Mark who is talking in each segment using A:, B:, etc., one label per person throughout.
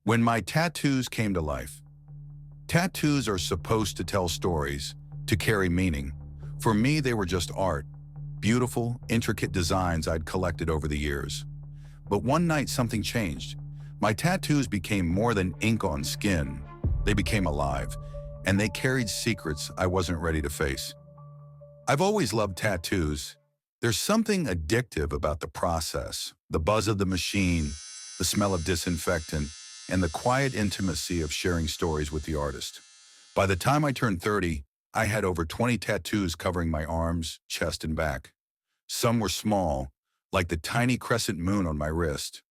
A: When my tattoos came to life. Tattoos are supposed to tell stories, to carry meaning. For me, they were just art, beautiful, intricate designs I'd collected over the years. But one night something changed. My tattoos became more than ink on skin. They became alive, and they carried secrets I wasn't ready to face. I've always loved tattoos. There's something addictive about the process, the buzz of the machine, the smell of disinfectant, and the quiet intimacy of sharing stories with the artist. By the time I turned 30, I had over 20 tattoos covering my arms, chest, and back. Some were small, like the tiny crescent moon on my wrist.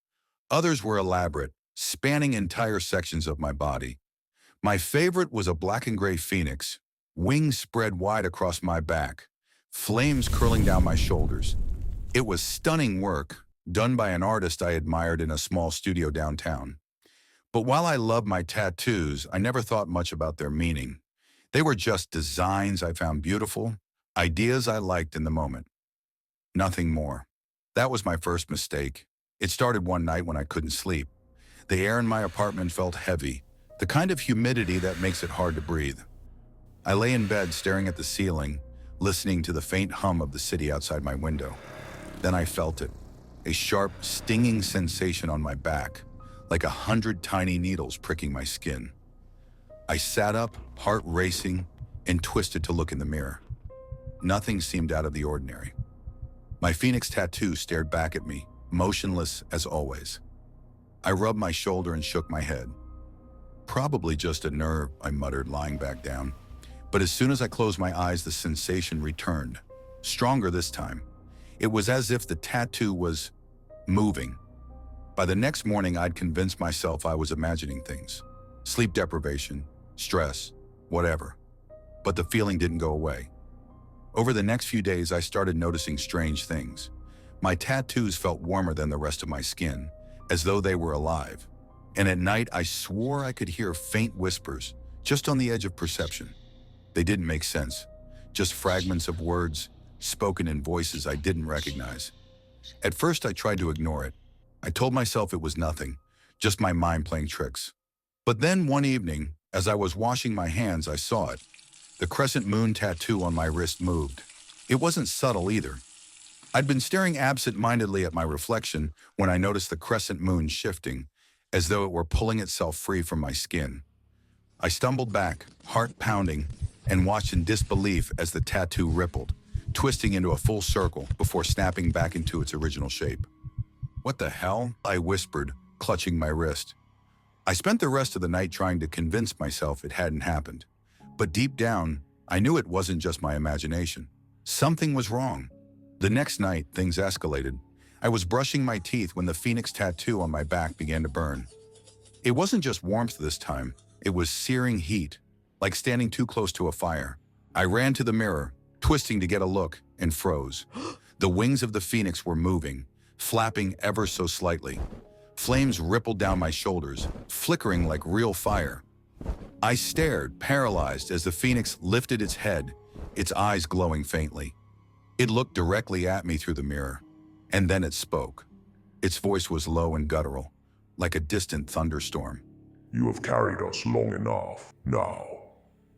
A: Others were elaborate, spanning entire sections of my body. My favorite was a black and gray phoenix, wings spread wide across my back, flames curling down my shoulders. It was stunning work, done by an artist I admired in a small studio downtown. But while I loved my tattoos, I never thought much about their meaning. They were just designs I found beautiful, ideas I liked in the moment. Nothing more. That was my first mistake. It started one night when I couldn't sleep. The air in my apartment felt heavy, the kind of humidity that makes it hard to breathe. I lay in bed staring at the ceiling, listening to the faint hum of the city outside my window. Then I felt it, a sharp, stinging sensation on my back, like 100 tiny needles pricking my skin. I sat up, heart racing, and twisted to look in the mirror. Nothing seemed out of the ordinary. My phoenix tattoo stared back at me, motionless as always. I rubbed my shoulder and shook my head. Probably just a nerve, I muttered, lying back down. But as soon as I closed my eyes, the sensation returned, stronger this time. It was as if the tattoo was moving. By the next morning, I'd convinced myself I was imagining things. Sleep deprivation, stress, whatever. But the feeling didn't go away. Over the next few days, I started noticing strange things. My tattoos felt warmer than the rest of my skin, as though they were alive. And at night, I swore I could hear faint whispers, just on the edge of perception. They didn't make sense, just fragments of words, spoken in voices I didn't recognize. At first, I tried to ignore it. I told myself it was nothing, just my mind playing tricks. But then one evening, as I was washing my hands, I saw it. The crescent moon tattoo on my wrist moved. It wasn't subtle either. I'd been staring absent-mindedly at my reflection when I noticed the crescent moon shifting, as though it were pulling itself free from my skin. I stumbled back, heart pounding, and watched in disbelief as the tattoo rippled, twisting into a full circle before snapping back into its original shape. "What the hell?" I whispered, clutching my wrist. I spent the rest of the night trying to convince myself it hadn't happened. But deep down, I knew it wasn't just my imagination. Something was wrong. The next night, things escalated. I was brushing my teeth when the phoenix tattoo on my back began to burn. It wasn't just warmth this time. It was searing heat, like standing too close to a fire. I ran to the mirror, twisting to get a look, and froze. The wings of the phoenix were moving, flapping ever so slightly. Flames rippled down my shoulders, flickering like real fire. I stared, paralyzed, as the phoenix lifted its head, its eyes glowing faintly. It looked directly at me through the mirror, and then it spoke. Its voice was low and guttural, like a distant thunderstorm.
B: "You have carried us long enough. Now,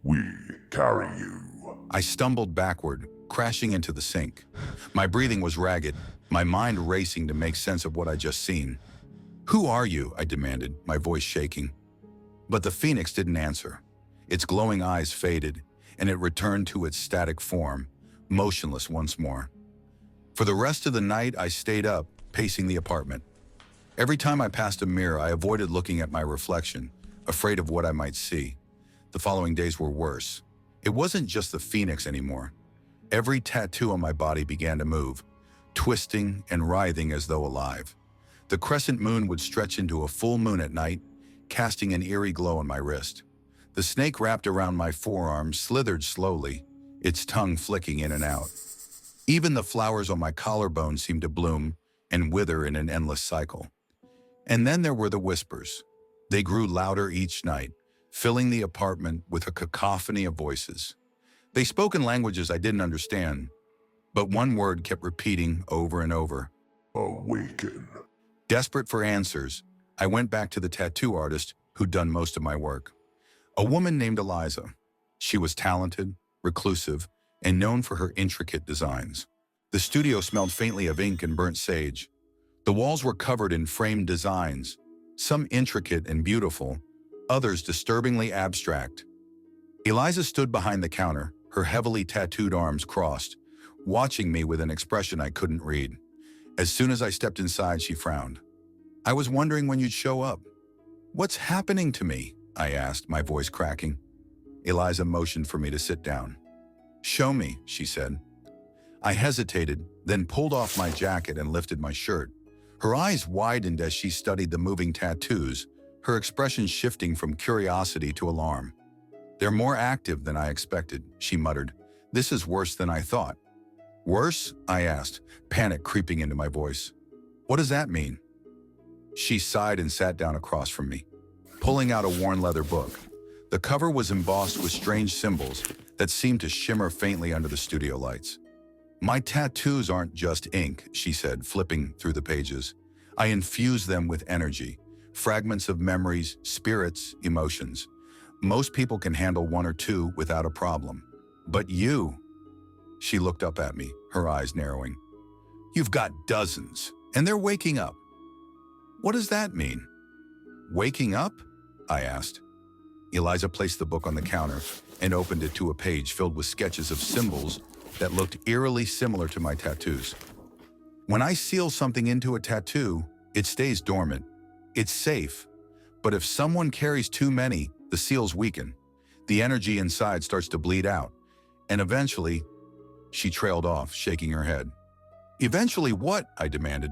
B: we carry you."
A: I stumbled backward, crashing into the sink. My breathing was ragged, my mind racing to make sense of what I'd just seen. "Who are you?" I demanded, my voice shaking. But the phoenix didn't answer. Its glowing eyes faded, and it returned to its static form, motionless once more. For the rest of the night, I stayed up, pacing the apartment. Every time I passed a mirror, I avoided looking at my reflection, afraid of what I might see. The following days were worse. It wasn't just the phoenix anymore. Every tattoo on my body began to move, twisting and writhing as though alive. The crescent moon would stretch into a full moon at night, casting an eerie glow on my wrist. The snake wrapped around my forearm slithered slowly, its tongue flicking in and out. Even the flowers on my collarbone seemed to bloom and wither in an endless cycle. And then there were the whispers. They grew louder each night, filling the apartment with a cacophony of voices. They spoke in languages I didn't understand, but one word kept repeating over and over.
B: "Awaken."
A: Desperate for answers, I went back to the tattoo artist who'd done most of my work. A woman named Eliza. She was talented, reclusive, and known for her intricate designs. The studio smelled faintly of ink and burnt sage. The walls were covered in framed designs, some intricate and beautiful, others disturbingly abstract. Eliza stood behind the counter, her heavily tattooed arms crossed, watching me with an expression I couldn't read. As soon as I stepped inside, she frowned. "I was wondering when you'd show up." "What's happening to me?" I asked, my voice cracking. Eliza motioned for me to sit down. "Show me," she said. I hesitated, then pulled off my jacket and lifted my shirt. Her eyes widened as she studied the moving tattoos, her expression shifting from curiosity to alarm. "They're more active than I expected," she muttered. "This is worse than I thought." "Worse?" I asked, panic creeping into my voice. "What does that mean?" She sighed and sat down across from me, pulling out a worn leather book. The cover was embossed with strange symbols that seemed to shimmer faintly under the studio lights. "My tattoos aren't just ink," she said, flipping through the pages. "I infuse them with energy, fragments of memories, spirits, emotions. Most people can handle one or two without a problem. But you..." She looked up at me, her eyes narrowing. "You've got dozens, and they're waking up." "What does that mean?" "Waking up?" I asked. Eliza placed the book on the counter and opened it to a page filled with sketches of symbols that looked eerily similar to my tattoos. "When I seal something into a tattoo, it stays dormant. It's safe. But if someone carries too many, the seals weaken. The energy inside starts to bleed out. And eventually..." She trailed off, shaking her head. "Eventually what?" I demanded.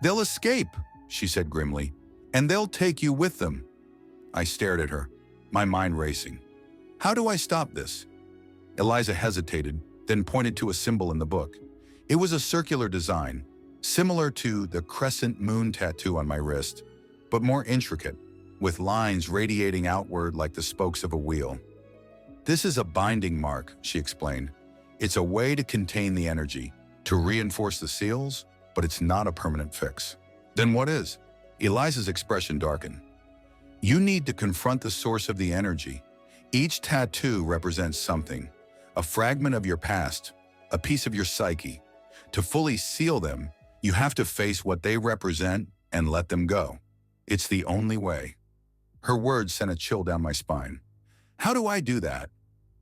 A: "They'll escape," she said grimly. "And they'll take you with them." I stared at her, my mind racing. "How do I stop this?" Eliza hesitated, then pointed to a symbol in the book. It was a circular design, similar to the crescent moon tattoo on my wrist, but more intricate, with lines radiating outward like the spokes of a wheel. "This is a binding mark," she explained. "It's a way to contain the energy, to reinforce the seals, but it's not a permanent fix." "Then what is?" Eliza's expression darkened. "You need to confront the source of the energy. Each tattoo represents something, a fragment of your past, a piece of your psyche. To fully seal them, you have to face what they represent and let them go. It's the only way." Her words sent a chill down my spine. "How do I do that?"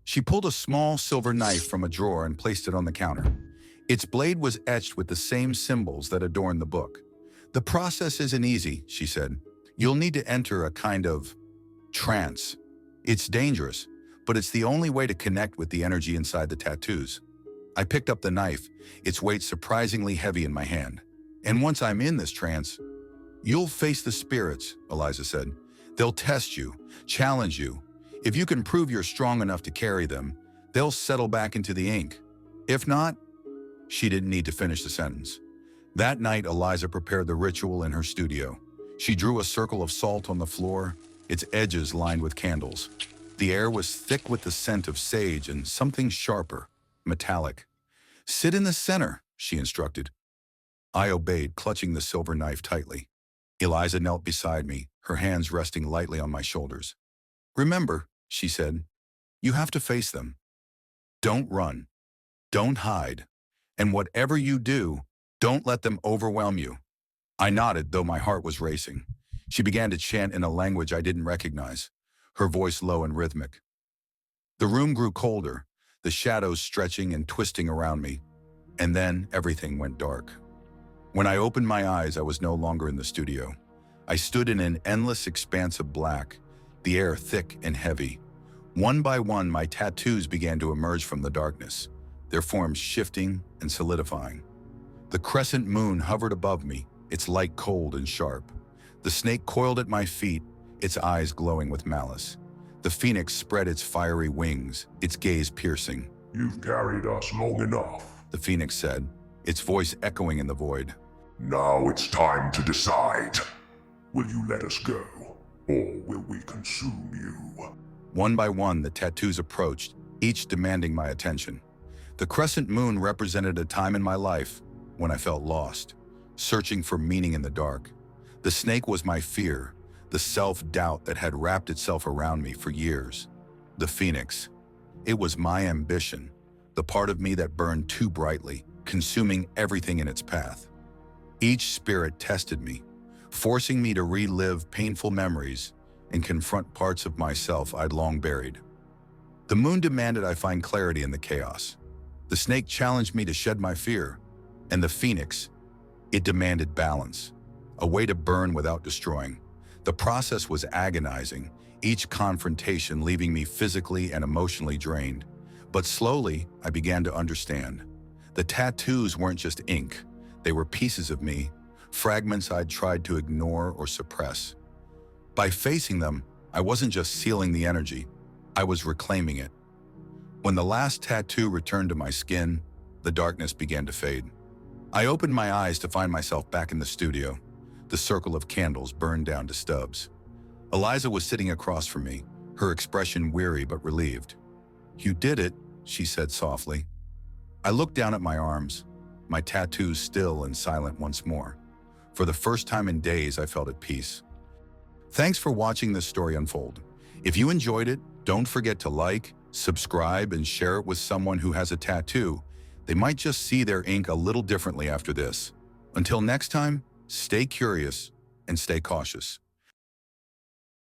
A: She pulled a small silver knife from a drawer and placed it on the counter. Its blade was etched with the same symbols that adorn the book. "The process isn't easy," she said. "You'll need to enter a kind of trance. It's dangerous, but it's the only way to connect with the energy inside the tattoos." I picked up the knife, its weight surprisingly heavy in my hand. "And once I'm in this trance..." "You'll face the spirits," Eliza said. "They'll test you, challenge you. If you can prove you're strong enough to carry them, they'll settle back into the ink. If not..." She didn't need to finish the sentence. That night, Eliza prepared the ritual in her studio. She drew a circle of salt on the floor, its edges lined with candles. The air was thick with the scent of sage and something sharper, metallic. "Sit in the center," she instructed. I obeyed, clutching the silver knife tightly. Eliza knelt beside me, her hands resting lightly on my shoulders. "Remember," she said, "you have to face them. Don't run. Don't hide. And whatever you do, don't let them overwhelm you." I nodded, though my heart was racing. She began to chant in a language I didn't recognize, her voice low and rhythmic. The room grew colder, the shadows stretching and twisting around me, and then everything went dark. When I opened my eyes, I was no longer in the studio. I stood in an endless expanse of black, the air thick and heavy. One by one, my tattoos began to emerge from the darkness, their forms shifting and solidifying. The crescent moon hovered above me, its light cold and sharp. The snake coiled at my feet, its eyes glowing with malice. The phoenix spread its fiery wings, its gaze piercing.
B: "You've carried us long enough,"
A: the phoenix said, its voice echoing in the void.
B: "Now it's time to decide. Will you let us go, or will we consume you?"
A: One by one, the tattoos approached, each demanding my attention. The crescent moon represented a time in my life when I felt lost, searching for meaning in the dark. The snake was my fear, the self-doubt that had wrapped itself around me for years. The phoenix. It was my ambition, the part of me that burned too brightly, consuming everything in its path. Each spirit tested me, forcing me to relive painful memories and confront parts of myself I'd long buried. The moon demanded I find clarity in the chaos. The snake challenged me to shed my fear, and the phoenix, it demanded balance, a way to burn without destroying. The process was agonizing, each confrontation leaving me physically and emotionally drained. But slowly, I began to understand. The tattoos weren't just ink, they were pieces of me, fragments I'd tried to ignore or suppress. By facing them, I wasn't just sealing the energy, I was reclaiming it. When the last tattoo returned to my skin, the darkness began to fade. I opened my eyes to find myself back in the studio. The circle of candles burned down to stubs. Eliza was sitting across from me, her expression weary but relieved. "You did it," she said softly. I looked down at my arms, my tattoos still and silent once more. For the first time in days, I felt at peace. Thanks for watching this story unfold. If you enjoyed it, don't forget to like, subscribe, and share it with someone who has a tattoo. They might just see their ink a little differently after this. Until next time, stay curious and stay cautious.